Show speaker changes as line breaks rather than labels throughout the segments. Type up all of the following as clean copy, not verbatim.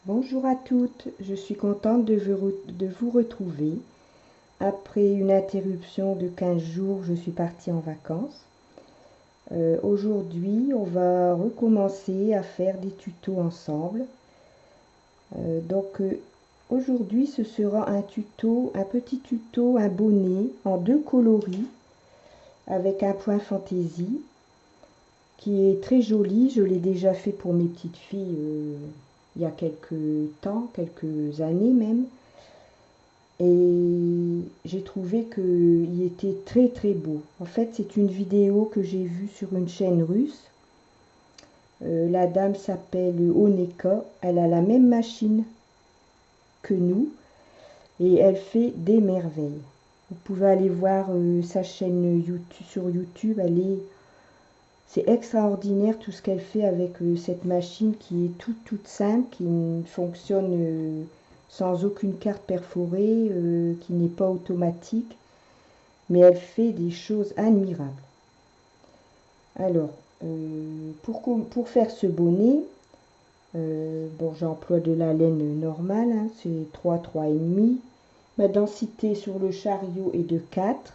Bonjour à toutes, je suis contente de vous retrouver. Après une interruption de 15 jours, je suis partie en vacances. Aujourd'hui, on va recommencer à faire des tutos ensemble. Aujourd'hui, ce sera un petit tuto, un bonnet en 2 coloris avec un point fantaisie qui est très joli. Je l'ai déjà fait pour mes petites filles il y a quelques années même. Et j'ai trouvé qu'il était très très beau. En fait, c'est une vidéo que j'ai vue sur une chaîne russe. La dame s'appelle Oneka. Elle a la même machine que nous et elle fait des merveilles. Vous pouvez aller voir sa chaîne YouTube, sur YouTube. C'est extraordinaire tout ce qu'elle fait avec cette machine qui est toute simple, qui fonctionne sans aucune carte perforée, qui n'est pas automatique, mais elle fait des choses admirables. Alors, pour faire ce bonnet, bon, j'emploie de la laine normale, hein, c'est 3,5. Ma densité sur le chariot est de 4.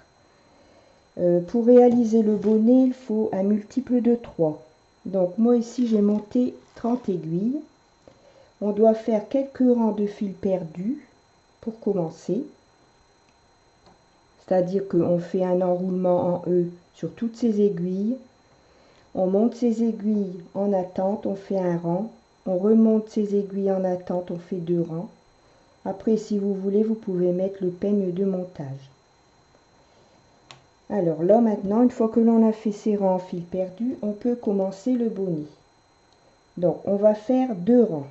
Pour réaliser le bonnet, il faut un multiple de 3. Donc moi ici, j'ai monté 30 aiguilles. On doit faire quelques rangs de fil perdus pour commencer. C'est-à-dire qu'on fait un enroulement en E sur toutes ces aiguilles. On monte ces aiguilles en attente, on fait un rang. On remonte ces aiguilles en attente, on fait 2 rangs. Après, si vous voulez, vous pouvez mettre le peigne de montage. Alors là maintenant, une fois que l'on a fait ces rangs en fil perdu, on peut commencer le bonnet. Donc on va faire 2 rangs.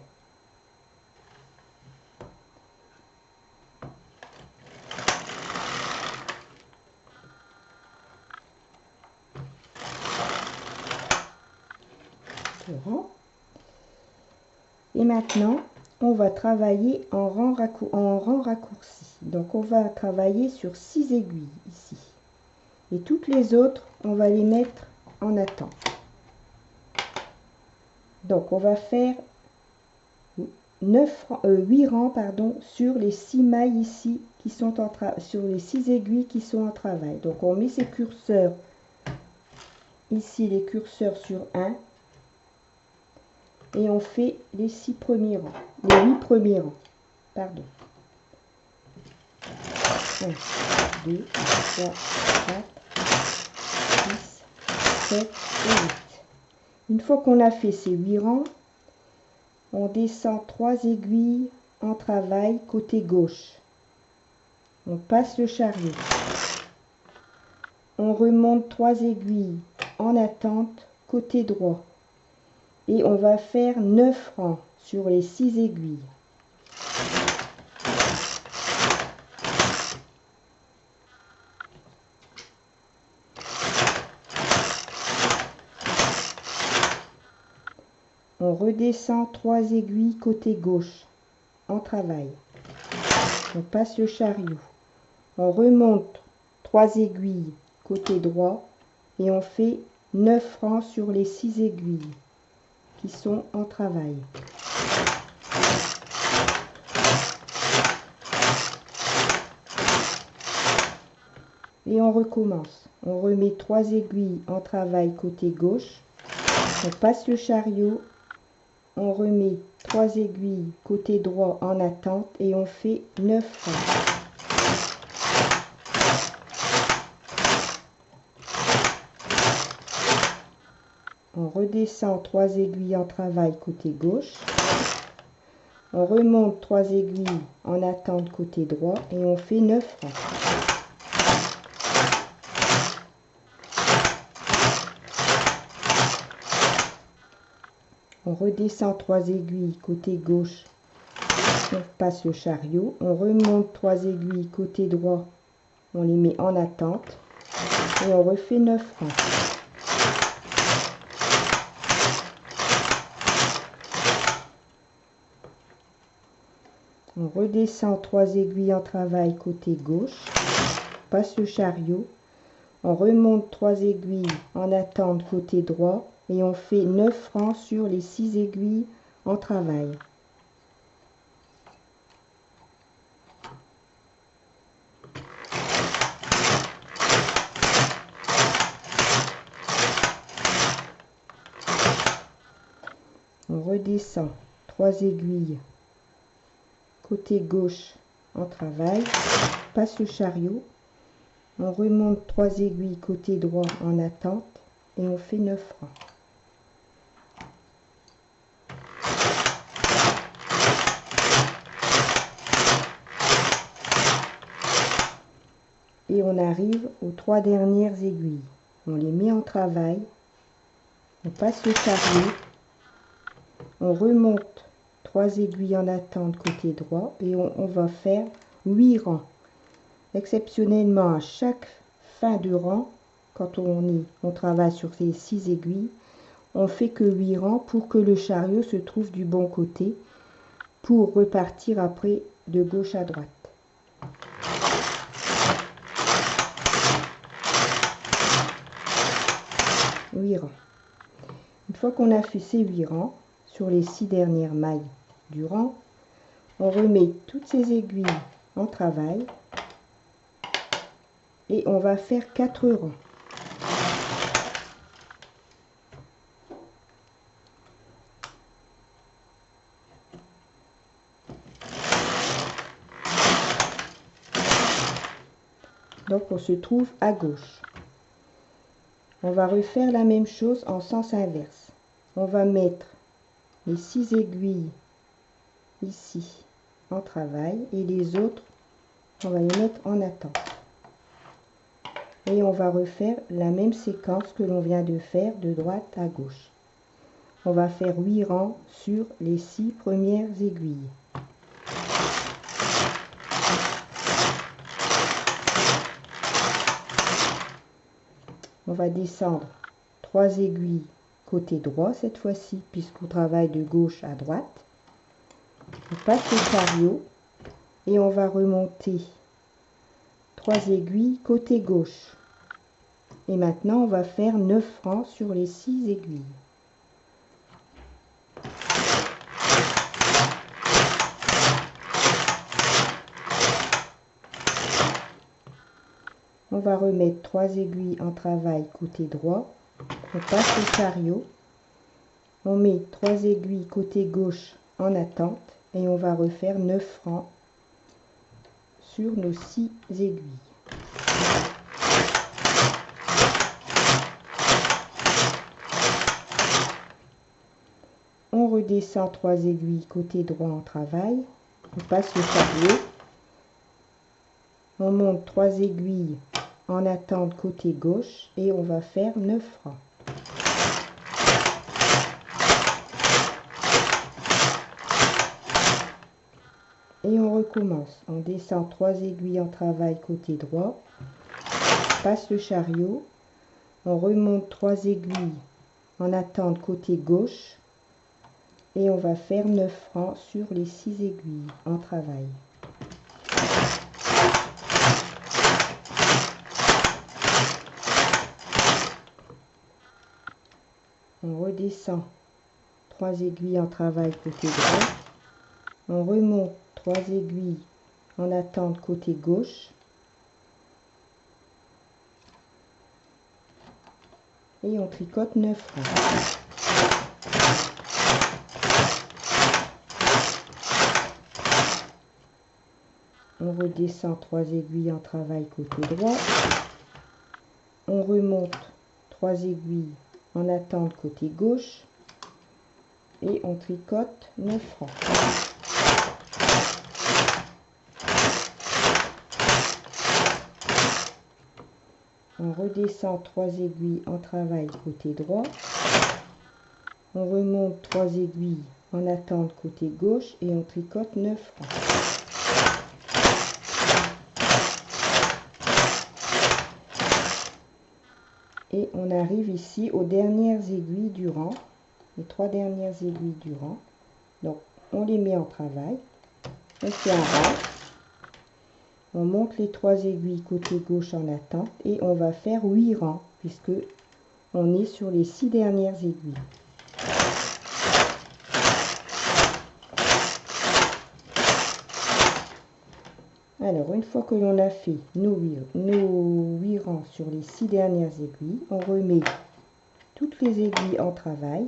Et maintenant, on va travailler en rang raccourci. Donc on va travailler sur 6 aiguilles ici. Et toutes les autres, on va les mettre en attente. Donc on va faire 8 rangs sur les 6 mailles ici qui sont sur les 6 aiguilles qui sont en travail. Donc on met ces curseurs ici, les curseurs sur 1 et on fait les 6 premiers rangs, les 8 premiers rangs, pardon. 1, 2, 3, 4, 6, 7 et 8. Une fois qu'on a fait ces 8 rangs, on descend 3 aiguilles en travail côté gauche. On passe le chariot. On remonte 3 aiguilles en attente côté droit. Et on va faire 9 rangs sur les 6 aiguilles. On redescend 3 aiguilles côté gauche en travail. On passe le chariot. On remonte 3 aiguilles côté droit et on fait 9 rangs sur les 6 aiguilles qui sont en travail. Et on recommence. On remet 3 aiguilles en travail côté gauche. On passe le chariot. On remet 3 aiguilles côté droit en attente et on fait 9 rangs. On redescend 3 aiguilles en travail côté gauche. On remonte 3 aiguilles en attente côté droit et on fait 9 rangs. On redescend 3 aiguilles côté gauche, on passe le chariot, on remonte 3 aiguilles côté droit, on les met en attente et on refait 9 rangs. On redescend 3 aiguilles en travail côté gauche, passe le chariot, on remonte 3 aiguilles en attente côté droit et on fait 9 rangs sur les 6 aiguilles en travail. On redescend 3 aiguilles côté gauche en travail, passe le chariot, on remonte 3 aiguilles côté droit en attente et on fait 9 rangs. Et on arrive aux 3 dernières aiguilles. On les met en travail, on passe le chariot, on remonte 3 aiguilles en attente côté droit et on va faire 8 rangs. Exceptionnellement, à chaque fin de rang, quand on travaille sur ces 6 aiguilles, on fait que 8 rangs pour que le chariot se trouve du bon côté pour repartir après de gauche à droite. Une fois qu'on a fait ces 8 rangs, sur les 6 dernières mailles du rang, on remet toutes ces aiguilles en travail et on va faire 4 rangs. Donc on se trouve à gauche. On va refaire la même chose en sens inverse. On va mettre les 6 aiguilles ici en travail et les autres, on va les mettre en attente. Et on va refaire la même séquence que l'on vient de faire de droite à gauche. On va faire 8 rangs sur les 6 premières aiguilles. On va descendre 3 aiguilles côté droit cette fois-ci, puisqu'on travaille de gauche à droite. On passe le chariot et on va remonter 3 aiguilles côté gauche. Et maintenant, on va faire 9 rangs sur les 6 aiguilles. On va remettre 3 aiguilles en travail côté droit. On passe le chariot. On met 3 aiguilles côté gauche en attente. Et on va refaire 9 rangs sur nos 6 aiguilles. On redescend 3 aiguilles côté droit en travail. On passe le chariot. On monte 3 aiguilles en attente côté gauche et on va faire 9 rangs. Et on recommence. On descend 3 aiguilles en travail côté droit, passe le chariot, on remonte 3 aiguilles en attente côté gauche et on va faire 9 rangs sur les 6 aiguilles en travail. On redescend 3 aiguilles en travail côté droit, on remonte 3 aiguilles en attente côté gauche et on tricote 9 rangs. On redescend 3 aiguilles en travail côté droit, on remonte 3 aiguilles en attente côté gauche et on tricote 9 rangs. On redescend 3 aiguilles en travail côté droit, on remonte 3 aiguilles en attente côté gauche et on tricote 9 rangs. Et on arrive ici aux dernières aiguilles du rang, les 3 dernières aiguilles du rang. Donc on les met en travail, on fait un rang, on monte les 3 aiguilles côté gauche en attente et on va faire 8 rangs puisque on est sur les 6 dernières aiguilles. Alors, une fois que l'on a fait nos 8 rangs sur les 6 dernières aiguilles, on remet toutes les aiguilles en travail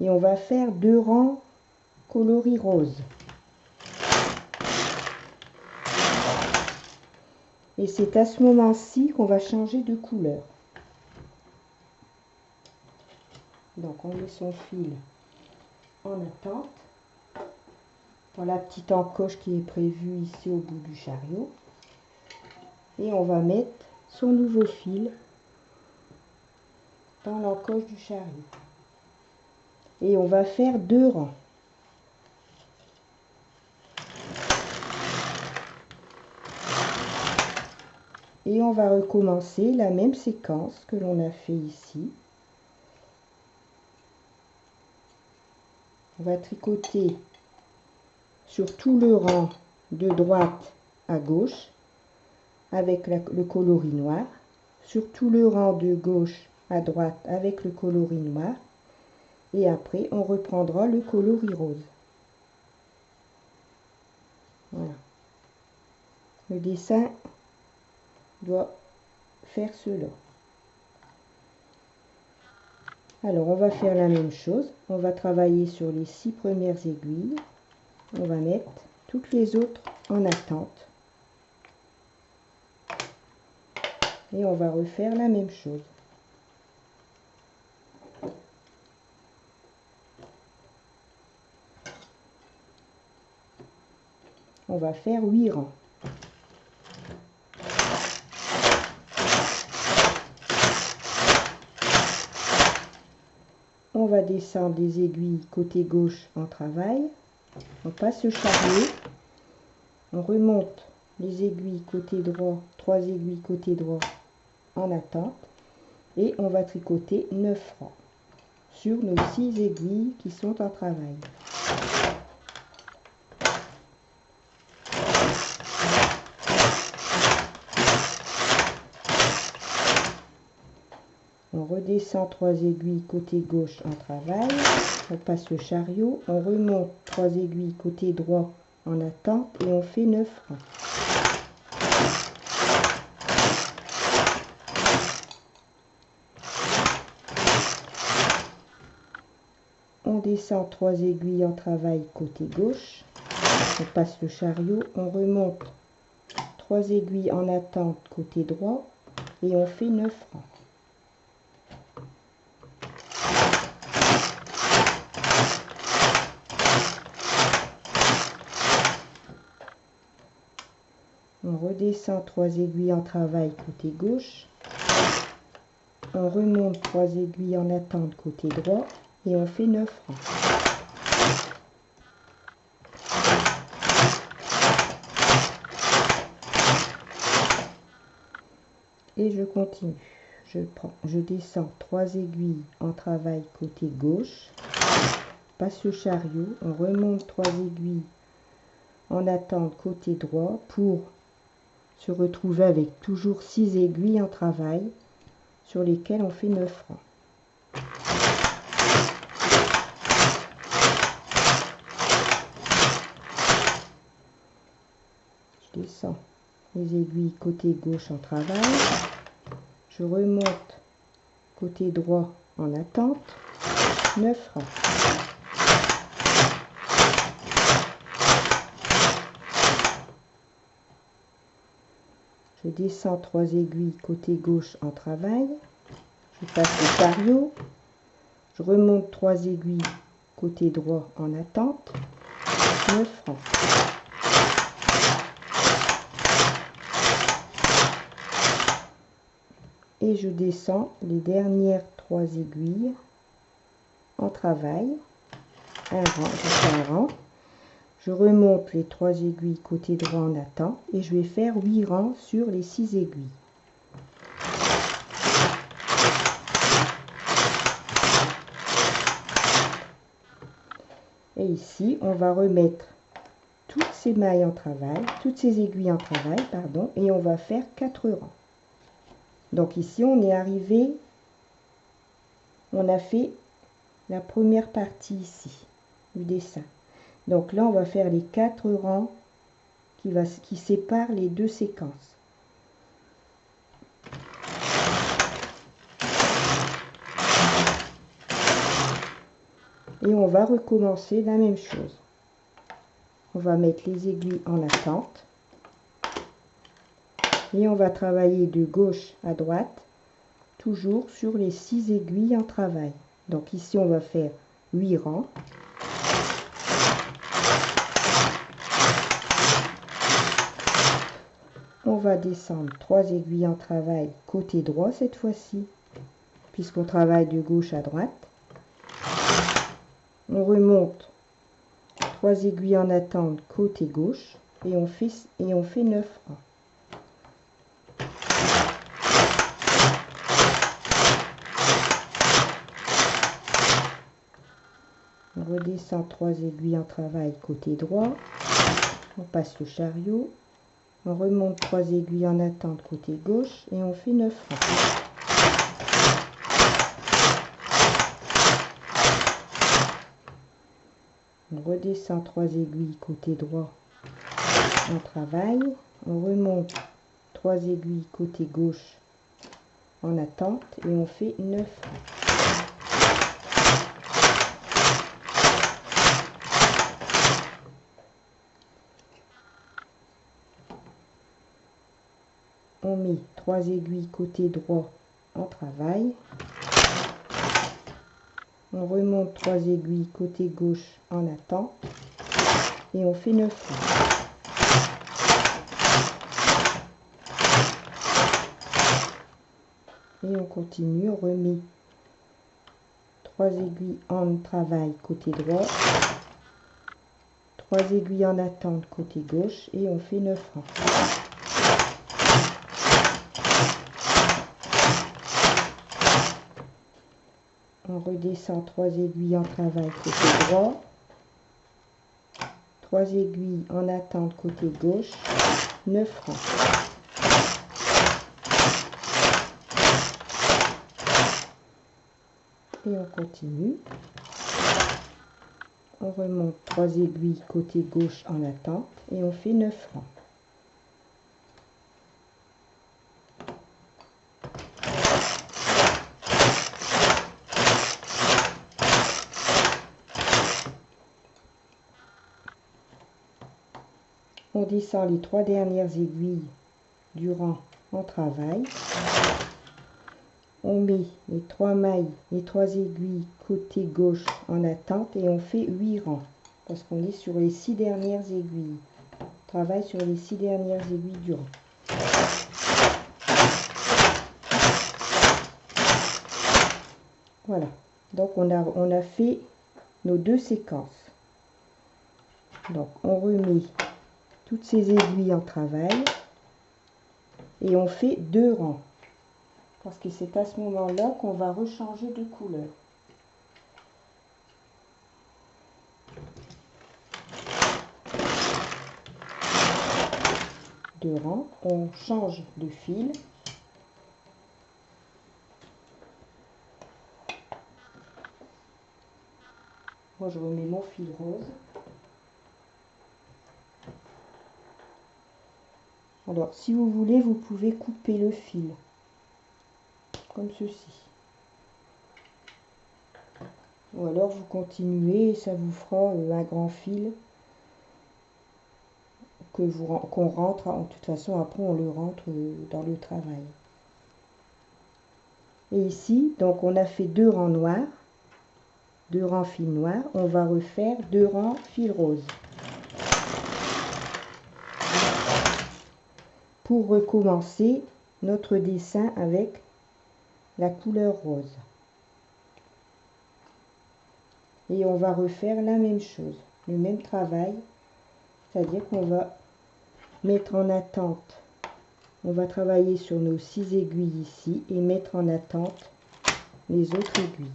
et on va faire 2 rangs coloris rose. Et c'est à ce moment-ci qu'on va changer de couleur. Donc on met son fil en attente dans la petite encoche qui est prévue ici au bout du chariot. Et on va mettre son nouveau fil dans l'encoche du chariot. Et on va faire 2 rangs. Et on va recommencer la même séquence que l'on a fait ici. On va tricoter sur tout le rang de droite à gauche avec le coloris noir, sur tout le rang de gauche à droite avec le coloris noir, et après on reprendra le coloris rose. Voilà. Le dessin doit faire cela. Alors on va faire la même chose, on va travailler sur les 6 premières aiguilles, on va mettre toutes les autres en attente et on va refaire la même chose. On va faire 8 rangs. On va descendre les aiguilles côté gauche en travail, on passe le chariot, on remonte les aiguilles côté droit, 3 aiguilles côté droit en attente, et on va tricoter 9 rangs sur nos 6 aiguilles qui sont en travail. On redescend 3 aiguilles côté gauche en travail, on passe le chariot, on remonte 3 aiguilles côté droit en attente et on fait 9 rangs. On descend 3 aiguilles en travail côté gauche, on passe le chariot, on remonte 3 aiguilles en attente côté droit et on fait 9 rangs. On redescend 3 aiguilles en travail côté gauche, on remonte 3 aiguilles en attente côté droit et on fait 9 rangs. Et je continue. Je descends 3 aiguilles en travail côté gauche, passe le chariot, on remonte 3 aiguilles en attente côté droit pour se retrouver avec toujours 6 aiguilles en travail sur lesquelles on fait 9 rangs. Je descends les aiguilles côté gauche en travail, je remonte côté droit en attente, 9 rangs. Je descends 3 aiguilles côté gauche en travail, je passe le chariot, je remonte 3 aiguilles côté droit en attente, 9 rangs. Et je descends les dernières 3 aiguilles en travail, un rang jusqu'à un rang. Je remonte les 3 aiguilles côté droit en attente et je vais faire 8 rangs sur les 6 aiguilles. Et ici, on va remettre toutes ces mailles en travail, toutes ces aiguilles en travail, pardon, et on va faire 4 rangs. Donc ici, on est arrivé, on a fait la première partie ici du dessin. Donc là, on va faire les 4 rangs qui séparent les 2 séquences. Et on va recommencer la même chose. On va mettre les aiguilles en attente. Et on va travailler de gauche à droite, toujours sur les 6 aiguilles en travail. Donc ici, on va faire 8 rangs. On va descendre 3 aiguilles en travail côté droit cette fois-ci, puisqu'on travaille de gauche à droite. On remonte 3 aiguilles en attente côté gauche et on fait 9 rangs. On redescend 3 aiguilles en travail côté droit. On passe le chariot. On remonte 3 aiguilles en attente côté gauche et on fait 9 rangs. On redescend 3 aiguilles côté droit en travail. On remonte 3 aiguilles côté gauche en attente et on fait 9 rangs. On met 3 aiguilles côté droit en travail. On remonte 3 aiguilles côté gauche en attente et on fait 9 rangs. Et on continue, on remet 3 aiguilles en travail côté droit, 3 aiguilles en attente côté gauche et on fait 9 rangs. On redescend 3 aiguilles en travail côté droit, 3 aiguilles en attente côté gauche, 9 rangs. Et on continue. On remonte 3 aiguilles côté gauche en attente et on fait 9 rangs. On descend les 3 dernières aiguilles du rang en travail. On met les 3 mailles, les 3 aiguilles côté gauche en attente et on fait 8 rangs. Parce qu'on est sur les 6 dernières aiguilles. On travaille sur les 6 dernières aiguilles du rang. Voilà. Donc on a fait nos 2 séquences. Donc on remet toutes ces aiguilles en travail et on fait 2 rangs. Parce que c'est à ce moment-là qu'on va rechanger de couleur. Deux rangs, on change de fil. Moi, je remets mon fil rose. Alors, si vous voulez, vous pouvez couper le fil. Comme ceci. Ou alors vous continuez et ça vous fera un grand fil qu'on rentre. De toute façon, après on le rentre dans le travail. Et ici, donc on a fait 2 rangs noirs, 2 rangs fil noir. On va refaire 2 rangs fil rose. Pour recommencer notre dessin avec la couleur rose. Et on va refaire la même chose, le même travail, c'est-à-dire qu'on va mettre en attente, on va travailler sur nos 6 aiguilles ici et mettre en attente les autres aiguilles.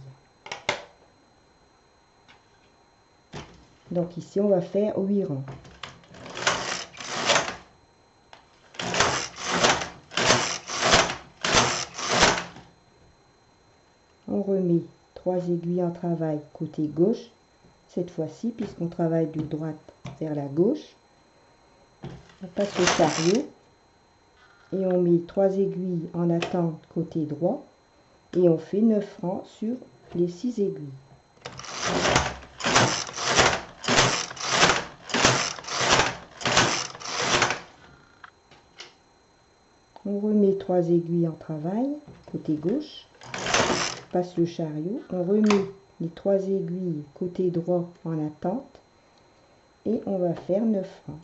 Donc ici on va faire 8 rangs. On remet 3 aiguilles en travail côté gauche, cette fois-ci, puisqu'on travaille de droite vers la gauche. On passe le chariot et on met 3 aiguilles en attente côté droit et on fait 9 rangs sur les 6 aiguilles. 3 aiguilles en travail, côté gauche, on passe le chariot, on remet les 3 aiguilles côté droit en attente et on va faire 9 rangs.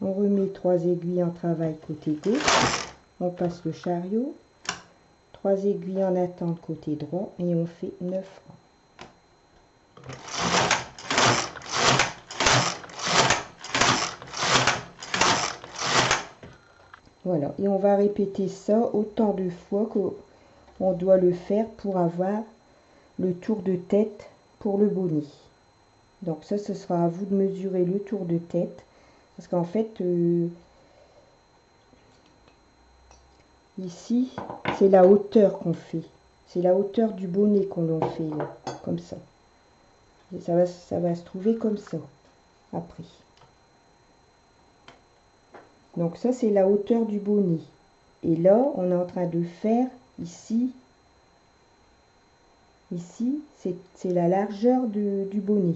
On remet 3 aiguilles en travail côté gauche, on passe le chariot, 3 aiguilles en attente côté droit et on fait 9 rangs. Voilà, et on va répéter ça autant de fois qu'on doit le faire pour avoir le tour de tête pour le bonnet. Donc ça, ce sera à vous de mesurer le tour de tête. Parce qu'en fait, ici, c'est la hauteur qu'on fait. C'est la hauteur du bonnet qu'on fait, là, comme ça. Et ça va se trouver comme ça, après. Donc ça, c'est la hauteur du bonnet. Et là, on est en train de faire, ici, c'est la largeur du bonnet.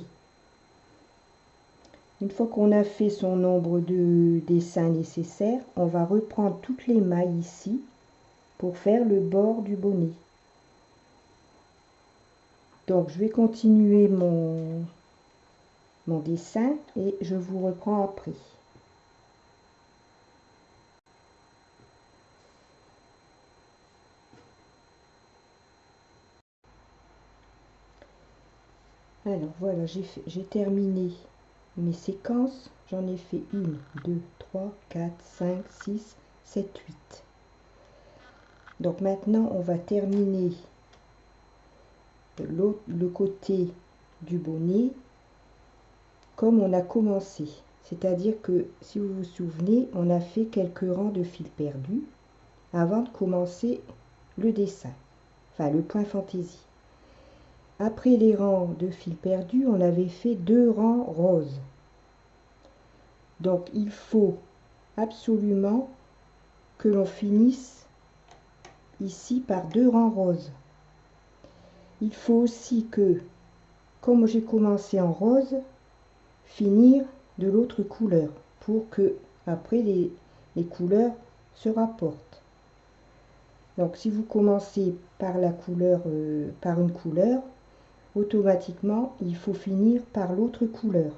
Une fois qu'on a fait son nombre de dessins nécessaires, on va reprendre toutes les mailles ici pour faire le bord du bonnet. Donc je vais continuer mon dessin et je vous reprends après. Alors voilà, j'ai terminé mes séquences. J'en ai fait 1, 2, 3, 4, 5, 6, 7, 8. Donc maintenant, on va terminer le côté du bonnet comme on a commencé. C'est-à-dire que, si vous vous souvenez, on a fait quelques rangs de fil perdu avant de commencer le dessin, enfin le point fantaisie. Après les rangs de fil perdu, on avait fait 2 rangs roses. Donc il faut absolument que l'on finisse ici par 2 rangs roses. Il faut aussi que, comme j'ai commencé en rose, finir de l'autre couleur pour que après les couleurs se rapportent. Donc si vous commencez par la couleur, par une couleur, automatiquement il faut finir par l'autre couleur.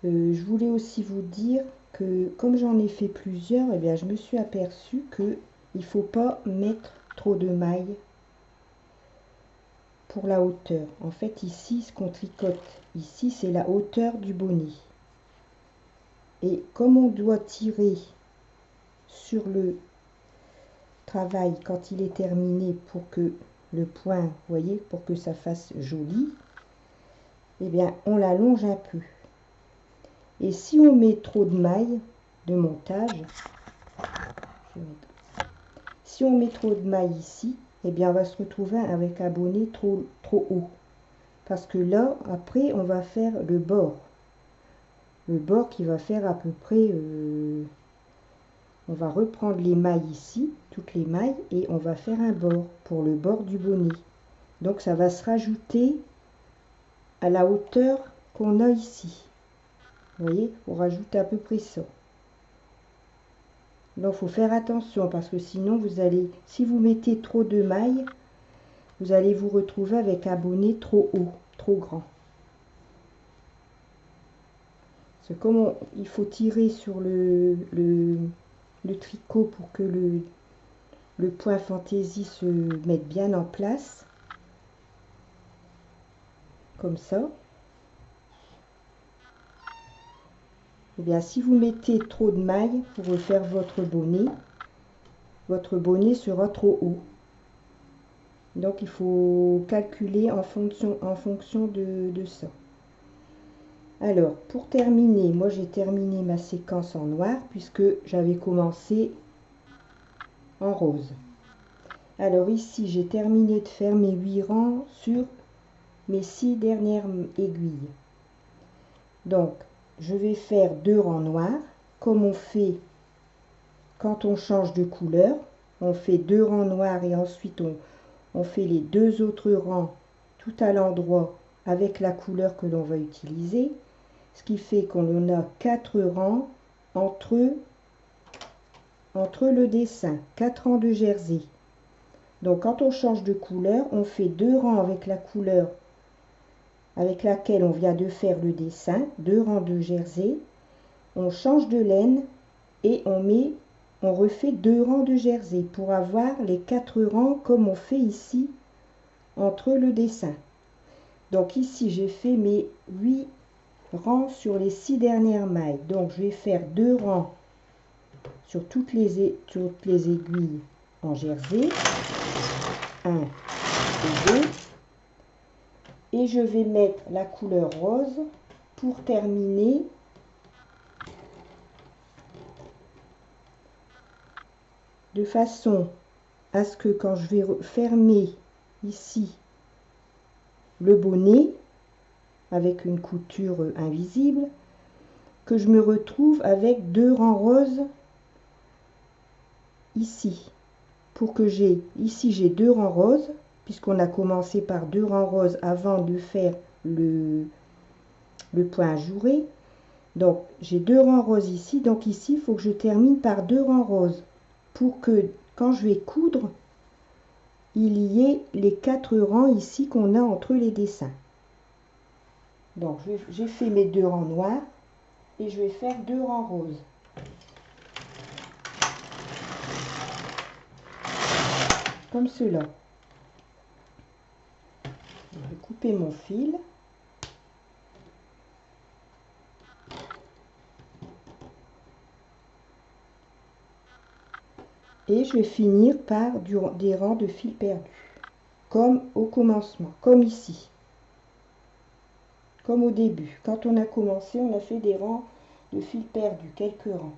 Je voulais aussi vous dire que comme j'en ai fait plusieurs, eh bien, je me suis aperçue que il faut pas mettre trop de mailles pour la hauteur. En fait ici, ce qu'on tricote ici, c'est la hauteur du bonnet. Et comme on doit tirer sur le travail quand il est terminé pour que le point, vous voyez, pour que ça fasse joli, eh bien on l'allonge un peu. Et si on met trop de mailles de montage, si on met trop de mailles ici, eh bien on va se retrouver avec un bonnet trop haut. Parce que là, après, on va faire le bord. Le bord qui va faire à peu près... on va reprendre les mailles ici, toutes les mailles, et on va faire un bord pour le bord du bonnet. Donc ça va se rajouter à la hauteur qu'on a ici. Vous voyez, on rajoute à peu près ça. Donc il faut faire attention parce que sinon vous allez, si vous mettez trop de mailles, vous allez vous retrouver avec un bonnet trop haut, trop grand. C'est comme il faut tirer sur le tricot pour que le point fantaisie se mette bien en place. Comme ça. Et bien si vous mettez trop de mailles pour refaire votre bonnet sera trop haut. Donc il faut calculer en fonction de ça. Alors pour terminer, moi j'ai terminé ma séquence en noir puisque j'avais commencé en rose. Alors ici j'ai terminé de faire mes 8 rangs sur mes 6 dernières aiguilles. Donc je vais faire 2 rangs noirs comme on fait quand on change de couleur. On fait 2 rangs noirs et ensuite on fait les 2 autres rangs tout à l'endroit avec la couleur que l'on va utiliser, ce qui fait qu'on a 4 rangs entre le dessin, 4 rangs de jersey. Donc quand on change de couleur, on fait 2 rangs avec la couleur avec laquelle on vient de faire le dessin, 2 rangs de jersey, on change de laine et on refait 2 rangs de jersey pour avoir les 4 rangs comme on fait ici entre le dessin. Donc ici j'ai fait mes 8 rangs sur les 6 dernières mailles. Donc je vais faire 2 rangs sur toutes les aiguilles en jersey, 1 et 2, et je vais mettre la couleur rose pour terminer de façon à ce que quand je vais fermer ici le bonnet avec une couture invisible, que je me retrouve avec 2 rangs roses ici, pour que ici j'ai 2 rangs roses, puisqu'on a commencé par 2 rangs roses avant de faire le point ajouré. Donc j'ai 2 rangs roses ici, donc ici il faut que je termine par 2 rangs roses pour que quand je vais coudre, il y ait les 4 rangs ici qu'on a entre les dessins. Donc j'ai fait mes 2 rangs noirs et je vais faire 2 rangs roses. Comme cela. Je vais couper mon fil. Et je vais finir par des rangs de fil perdu, comme au commencement, comme ici, comme au début. Quand on a commencé, on a fait des rangs de fil perdu, quelques rangs.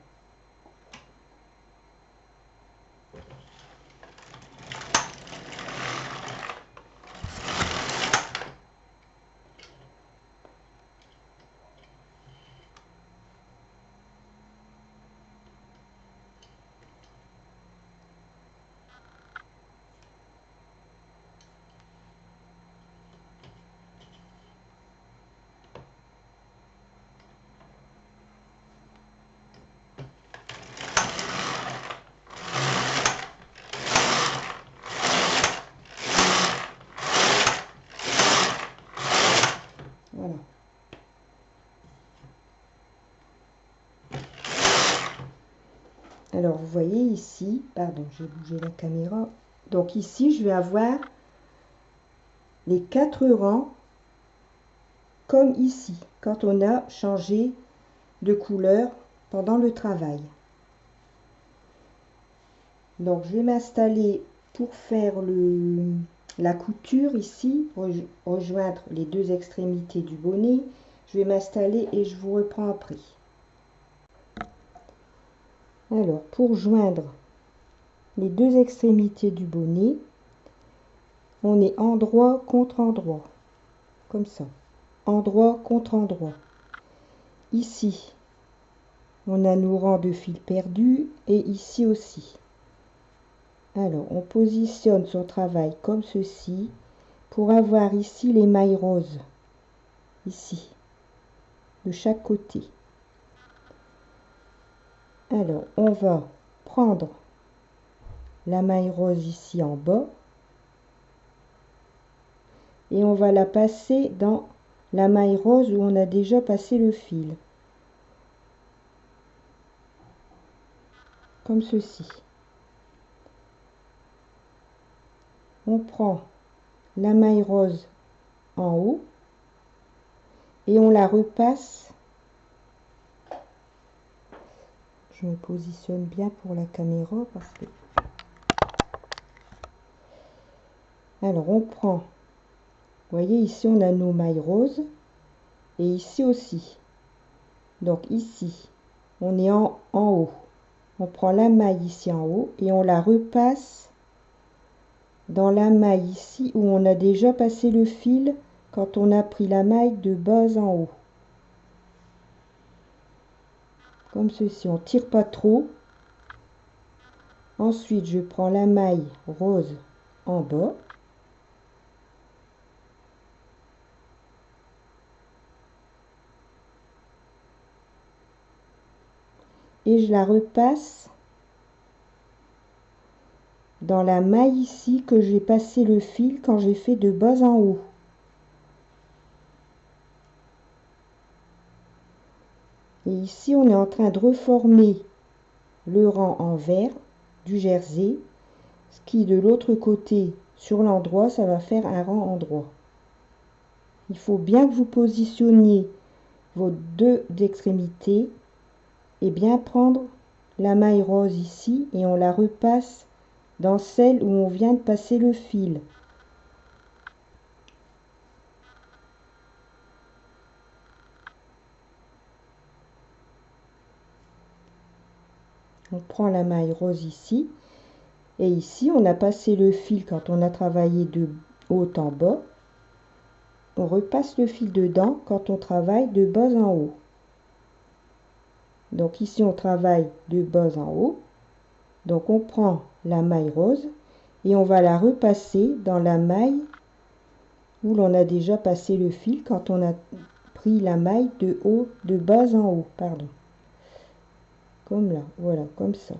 Voilà. Alors, vous voyez ici, pardon, j'ai bougé la caméra. Donc ici, je vais avoir les 4 rangs comme ici, quand on a changé de couleur pendant le travail. Donc, je vais m'installer pour faire la couture ici, rejoindre les 2 extrémités du bonnet. Je vais m'installer et je vous reprends après. Alors, pour joindre les 2 extrémités du bonnet, on est endroit contre endroit, comme ça, endroit contre endroit. Ici, on a nos rangs de fil perdus et ici aussi. Alors, on positionne son travail comme ceci pour avoir ici les mailles roses, ici, de chaque côté. Alors, on va prendre la maille rose ici en bas et on va la passer dans la maille rose où on a déjà passé le fil. Comme ceci. On prend la maille rose en haut et on la repasse. Je me positionne bien pour la caméra parce que... Alors on prend, vous voyez ici on a nos mailles roses et ici aussi. Donc ici on est en haut. On prend la maille ici en haut et on la repasse dans la maille ici où on a déjà passé le fil quand on a pris la maille de bas en haut. Comme ceci, on tire pas trop. Ensuite, je prends la maille rose en bas. et je la repasse dans la maille ici que j'ai passé le fil quand j'ai fait de bas en haut. Et ici on est en train de reformer le rang envers du jersey, ce qui de l'autre côté sur l'endroit ça va faire un rang endroit. Il faut bien que vous positionniez vos deux extrémités et bien prendre la maille rose ici et on la repasse dans celle où on vient de passer le fil. On prend la maille rose ici et ici on a passé le fil quand on a travaillé de haut en bas. On repasse le fil dedans quand on travaille de bas en haut. Donc ici on travaille de bas en haut. Donc on prend la maille rose et on va la repasser dans la maille où l'on a déjà passé le fil quand on a pris la maille de haut, de bas en haut, pardon. Comme là, voilà, comme ça.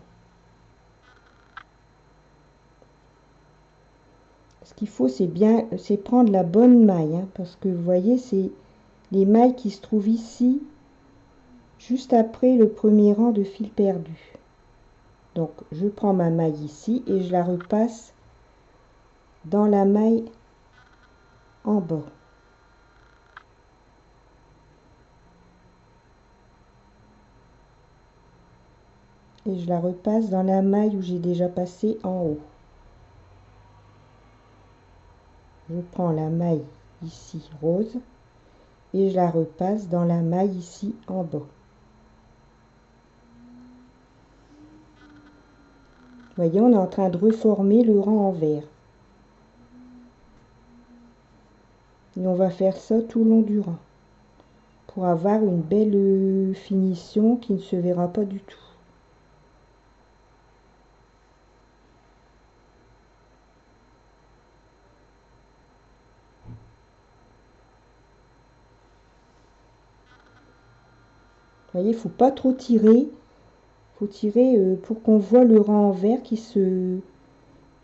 Ce qu'il faut, c'est prendre la bonne maille, hein, parce que vous voyez, c'est les mailles qui se trouvent ici, juste après le premier rang de fil perdu. Donc, je prends ma maille ici et je la repasse dans la maille en bas. Et je la repasse dans la maille où j'ai déjà passé en haut. Je prends la maille ici rose et je la repasse dans la maille ici en bas. Vous voyez, on est en train de reformer le rang envers. Et on va faire ça tout le long du rang pour avoir une belle finition qui ne se verra pas du tout. Vous voyez, il ne faut pas trop tirer. Il faut tirer pour qu'on voit le rang envers qui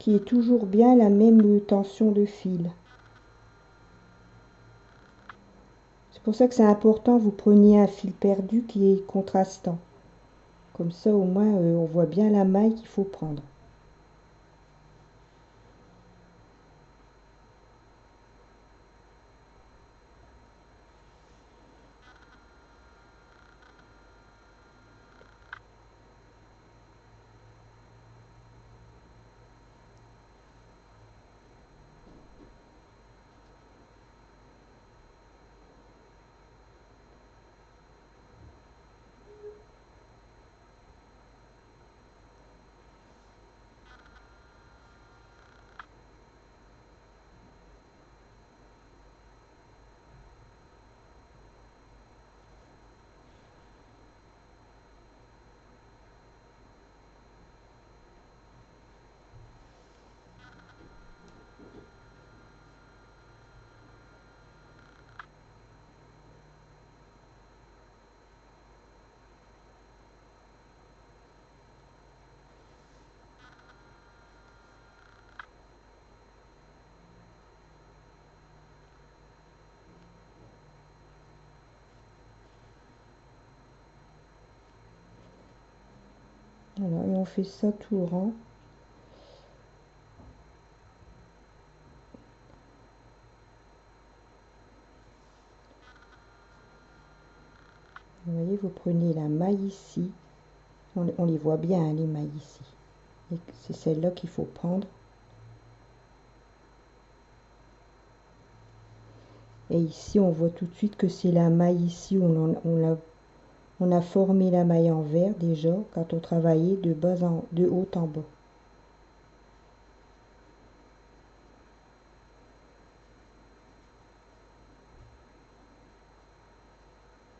est toujours bien la même tension de fil. C'est pour ça que c'est important, vous preniez un fil perdu qui est contrastant. Comme ça, au moins, on voit bien la maille qu'il faut prendre. Voilà, et on fait ça tout le rang. Vous voyez, vous prenez la maille ici. On les voit bien, hein, les mailles ici. Et c'est celle-là qu'il faut prendre. Et ici, on voit tout de suite que c'est la maille ici où on a formé la maille envers déjà quand on travaillait de haut en bas.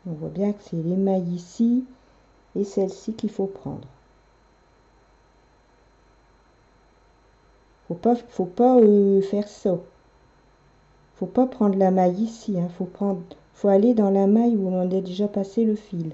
On voit bien que c'est les mailles ici et celle-ci qu'il faut prendre. Faut pas faire ça. Faut pas prendre la maille ici, hein. Faut aller dans la maille où on a déjà passé le fil.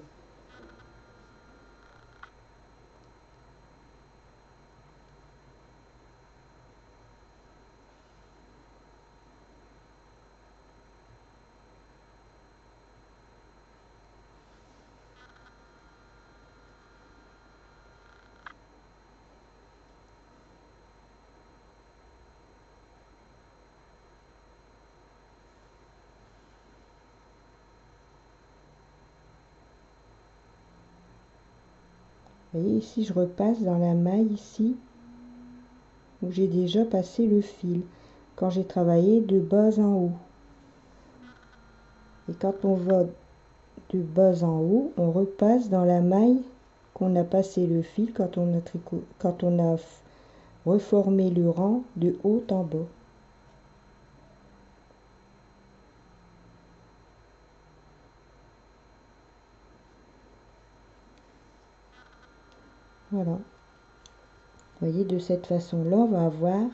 Vous voyez ici, je repasse dans la maille ici où j'ai déjà passé le fil quand j'ai travaillé de bas en haut. Et quand on va de bas en haut, on repasse dans la maille qu'on a passé le fil quand on a reformé le rang de haut en bas. Voilà. Vous voyez, de cette façon-là, on va avoir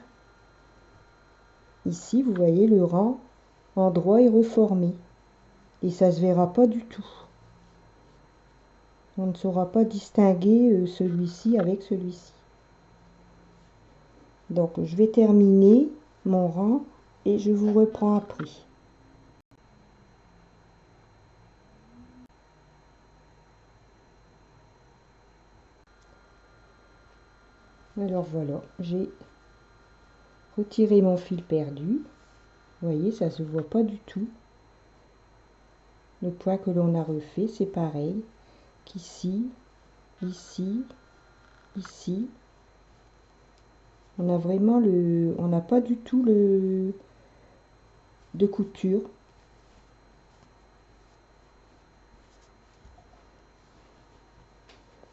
ici, vous voyez, le rang endroit est reformé. Et ça se verra pas du tout. On ne saura pas distinguer celui-ci avec celui-ci. Donc, je vais terminer mon rang et je vous reprends après. Alors voilà, j'ai retiré mon fil perdu. Vous voyez, ça se voit pas du tout. Le point que l'on a refait, c'est pareil qu'ici, ici, ici. On a vraiment on n'a pas du tout de couture.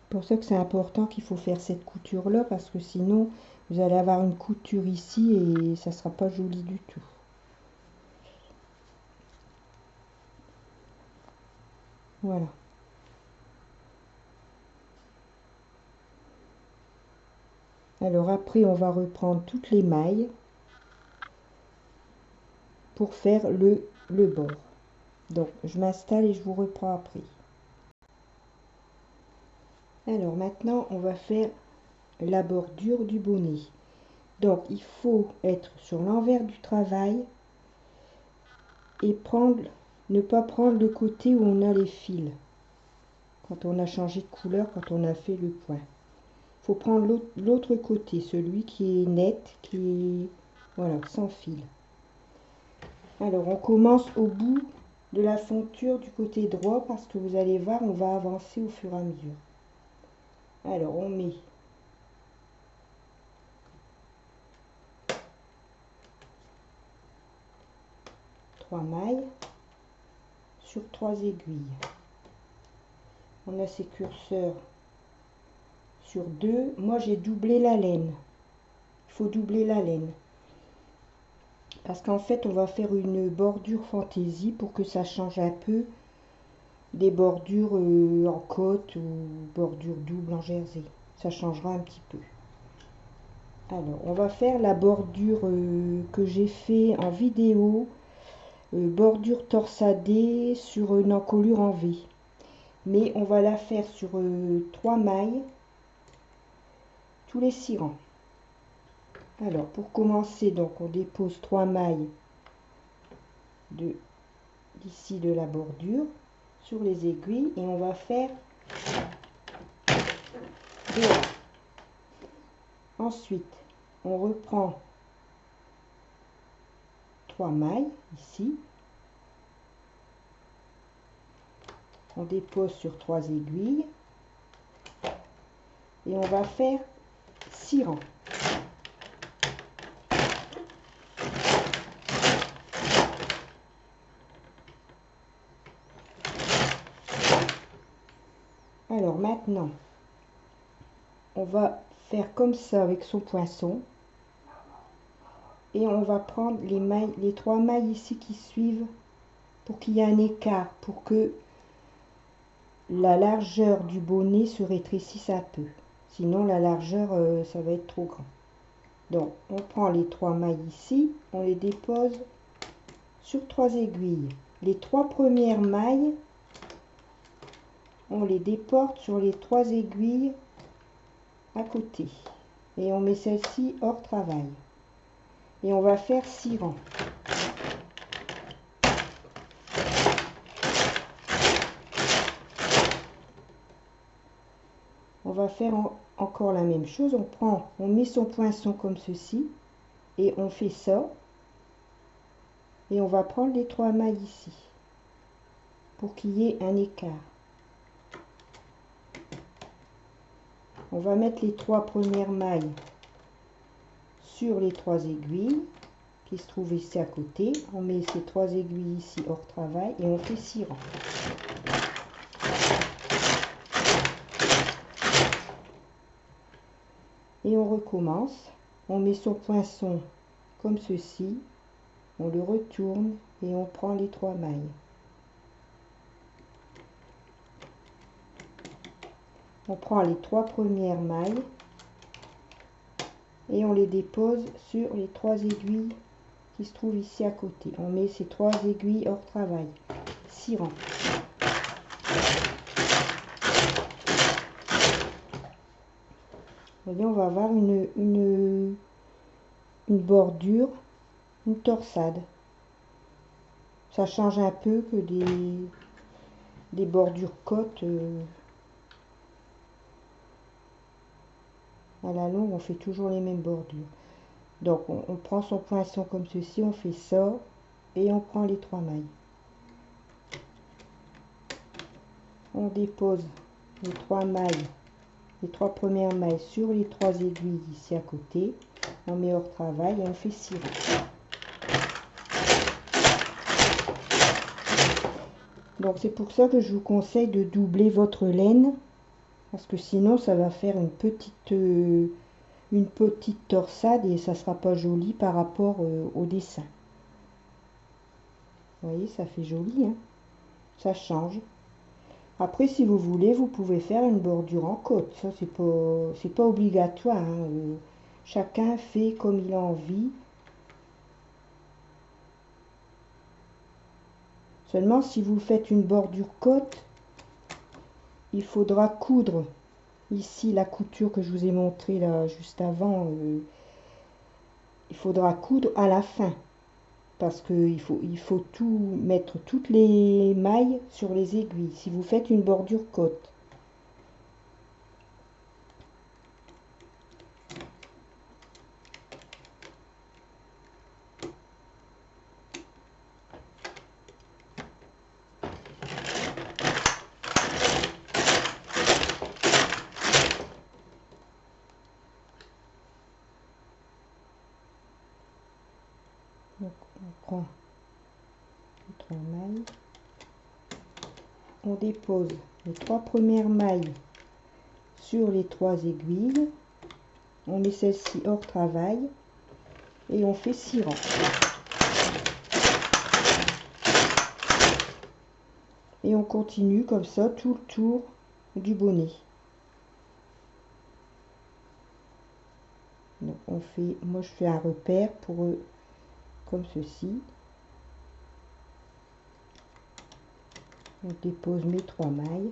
C'est pour ça que c'est important qu'il faut faire cette couture là, parce que sinon vous allez avoir une couture ici et ça sera pas joli du tout. Voilà. Alors après on va reprendre toutes les mailles pour faire le bord. Donc je m'installe et je vous reprends après. Alors maintenant on va faire la bordure du bonnet. Donc il faut être sur l'envers du travail et ne pas prendre le côté où on a les fils. Quand on a changé de couleur, quand on a fait le point. Il faut prendre l'autre côté, celui qui est net, qui est voilà, sans fil. Alors on commence au bout de la fonture du côté droit parce que vous allez voir, on va avancer au fur et à mesure. Alors on met trois mailles sur 3 aiguilles. On a ses curseurs sur 2. Moi j'ai doublé la laine. Il faut doubler la laine. Parce qu'en fait on va faire une bordure fantaisie pour que ça change un peu des bordures en côte ou bordure double en jersey. Ça changera un petit peu. Alors on va faire la bordure que j'ai fait en vidéo. Bordure torsadée sur une encolure en V. Mais on va la faire sur 3 mailles tous les 6 rangs. Alors pour commencer, donc on dépose 3 mailles d'ici de la bordure sur les aiguilles et on va faire 2 rangs. Ensuite on reprend 3 mailles ici, on dépose sur 3 aiguilles et on va faire 6 rangs. Alors maintenant, on va faire comme ça avec son poinçon et on va prendre les mailles, les 3 mailles ici qui suivent pour qu'il y ait un écart, pour que la largeur du bonnet se rétrécisse un peu. Sinon la largeur, ça va être trop grand. Donc on prend les 3 mailles ici, on les dépose sur 3 aiguilles. Les 3 premières mailles, on les déporte sur les 3 aiguilles à côté. Et on met celle-ci hors travail. Et on va faire 6 rangs. On va faire encore la même chose. On met son poinçon comme ceci. Et on fait ça. Et on va prendre les 3 mailles ici. Pour qu'il y ait un écart. On va mettre les 3 premières mailles sur les 3 aiguilles qui se trouvent ici à côté. On met ces 3 aiguilles ici hors travail et on fait 6 rangs. Et on recommence. On met son poinçon comme ceci. On le retourne et on prend les 3 mailles. On prend les 3 premières mailles et on les dépose sur les 3 aiguilles qui se trouvent ici à côté. On met ces 3 aiguilles hors travail. 6 rangs. Vous voyez, on va avoir une bordure, une torsade. Ça change un peu que des bordures côtes. À la longue, on fait toujours les mêmes bordures. Donc, on prend son poinçon comme ceci, on fait ça, et on prend les 3 mailles. On dépose les 3 mailles, les 3 premières mailles sur les 3 aiguilles ici à côté. On met hors travail et on fait 6 rangs. Donc, c'est pour ça que je vous conseille de doubler votre laine, parce que sinon, ça va faire une petite torsade et ça sera pas joli par rapport au dessin. Vous voyez, ça fait joli, hein? Ça change. Après, si vous voulez, vous pouvez faire une bordure en côte. Ça, c'est pas obligatoire, hein. Chacun fait comme il a envie. Seulement, si vous faites une bordure côte, il faudra coudre ici la couture que je vous ai montré là juste avant. Il faudra coudre à la fin. Parce qu'il faut tout mettre toutes les mailles sur les aiguilles si vous faites une bordure côte. Donc on prend les 3 mailles, on dépose les 3 premières mailles sur les 3 aiguilles, on met celle-ci hors travail et on fait 6 rangs. Et on continue comme ça tout le tour du bonnet. Donc on fait, moi je fais un repère pour eux comme ceci. Je dépose mes 3 mailles.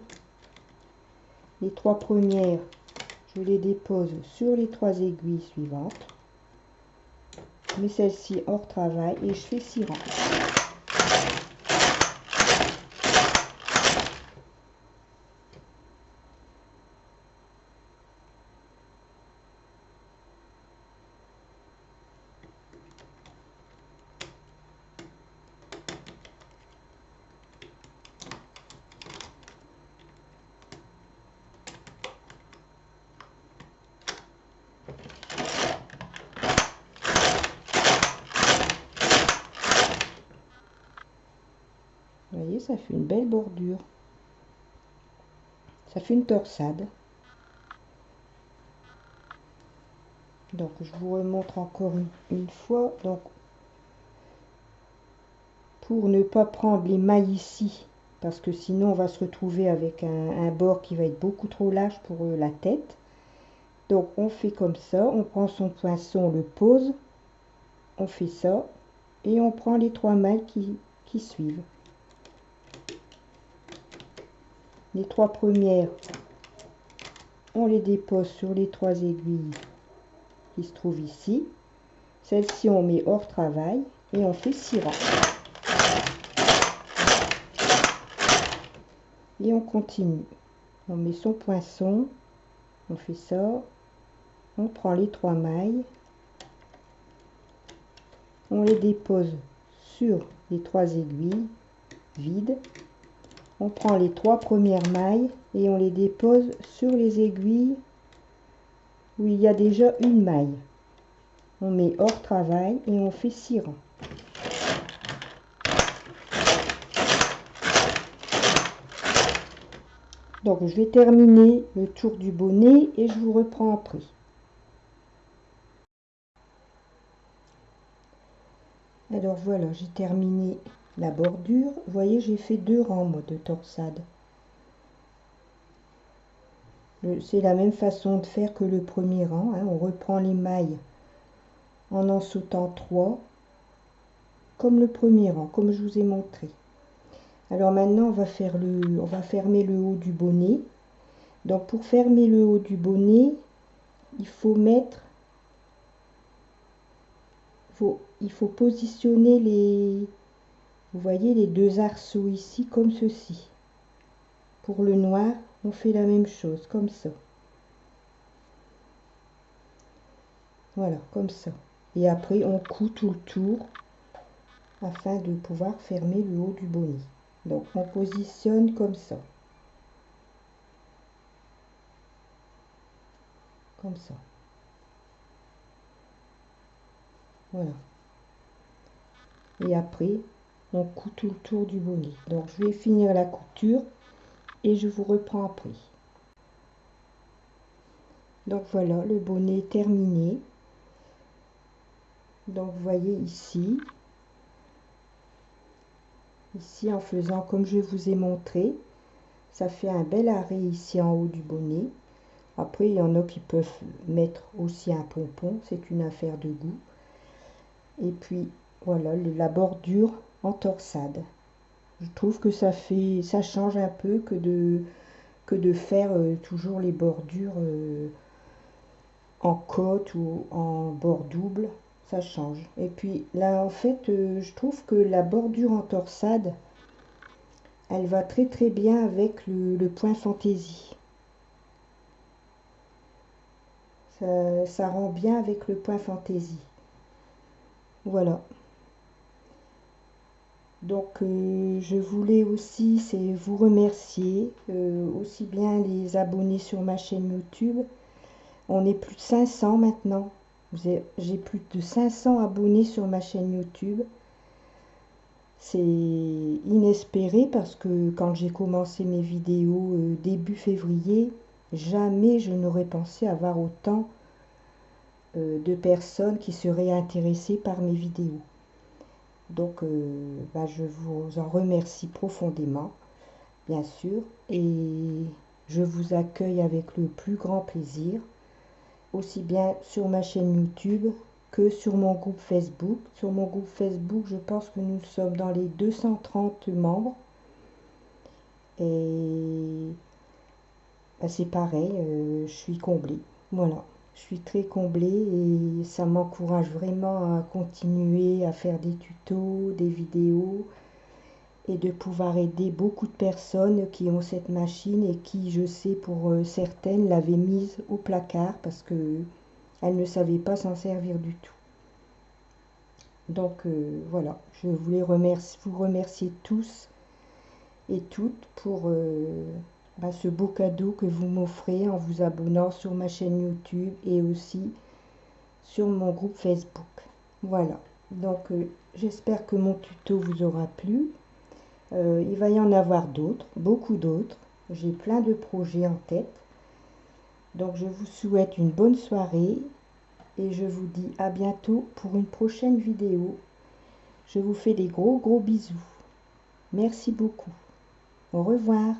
Les 3 premières, je les dépose sur les 3 aiguilles suivantes. Je mets celle-ci hors travail et je fais 6 rangs. Vous voyez, ça fait une belle bordure. Ça fait une torsade. Donc, je vous remontre encore une fois. Donc, pour ne pas prendre les mailles ici, parce que sinon on va se retrouver avec un bord qui va être beaucoup trop large pour la tête. Donc, on fait comme ça. On prend son poinçon, on le pose. On fait ça. Et on prend les 3 mailles qui suivent. Les 3 premières, on les dépose sur les 3 aiguilles qui se trouvent ici. Celle-ci, on met hors travail et on fait 6 rangs. Et on continue. On met son poinçon, on fait ça, on prend les 3 mailles, on les dépose sur les 3 aiguilles vides. On prend les 3 premières mailles et on les dépose sur les aiguilles où il y a déjà une maille. On met hors travail et on fait 6 rangs. Donc je vais terminer le tour du bonnet et je vous reprends après. Alors voilà, j'ai terminé la bordure. Vous voyez, j'ai fait 2 rangs moi, de torsade. C'est la même façon de faire que le premier rang, hein. On reprend les mailles en sautant 3, comme le premier rang, comme je vous ai montré. Alors maintenant, on va fermer le haut du bonnet. Donc pour fermer le haut du bonnet, il faut mettre, il faut positionner vous voyez les 2 arceaux ici comme ceci. Pour le noir, on fait la même chose, comme ça. Voilà, comme ça. Et après, on coud tout le tour afin de pouvoir fermer le haut du bonnet. Donc, on positionne comme ça. Comme ça. Voilà. Et après, on coud tout le tour du bonnet. Donc, je vais finir la couture et je vous reprends après. Donc, voilà, le bonnet est terminé. Donc, vous voyez ici, en faisant comme je vous ai montré, ça fait un bel arrêt ici en haut du bonnet. Après, il y en a qui peuvent mettre aussi un pompon, c'est une affaire de goût. Et puis, voilà, la bordure en torsade. Je trouve que ça change un peu que de faire toujours les bordures en côte ou en bord double. Ça change. Et puis là, en fait, je trouve que la bordure en torsade, elle va très très bien avec le point fantaisie. Ça rend bien avec le point fantaisie. Voilà. Donc je voulais aussi vous remercier, aussi bien les abonnés sur ma chaîne YouTube. On est plus de 500 maintenant. J'ai plus de 500 abonnés sur ma chaîne YouTube. C'est inespéré parce que quand j'ai commencé mes vidéos début février, jamais je n'aurais pensé avoir autant de personnes qui seraient intéressées par mes vidéos. Donc je vous en remercie profondément, bien sûr, et je vous accueille avec le plus grand plaisir, aussi bien sur ma chaîne YouTube que sur mon groupe Facebook. Sur mon groupe Facebook, je pense que nous sommes dans les 230 membres. Et c'est pareil, je suis comblée. Voilà, je suis très comblée et ça m'encourage vraiment à continuer à faire des tutos, des vidéos et de pouvoir aider beaucoup de personnes qui ont cette machine et qui, je sais pour certaines, l'avaient mise au placard parce que elles ne savaient pas s'en servir du tout. Donc voilà, je voulais vous remercier tous et toutes pour ce beau cadeau que vous m'offrez en vous abonnant sur ma chaîne YouTube et aussi sur mon groupe Facebook. Voilà, donc j'espère que mon tuto vous aura plu. Il va y en avoir d'autres, beaucoup d'autres. J'ai plein de projets en tête. Donc je vous souhaite une bonne soirée et je vous dis à bientôt pour une prochaine vidéo. Je vous fais des gros bisous. Merci beaucoup. Au revoir.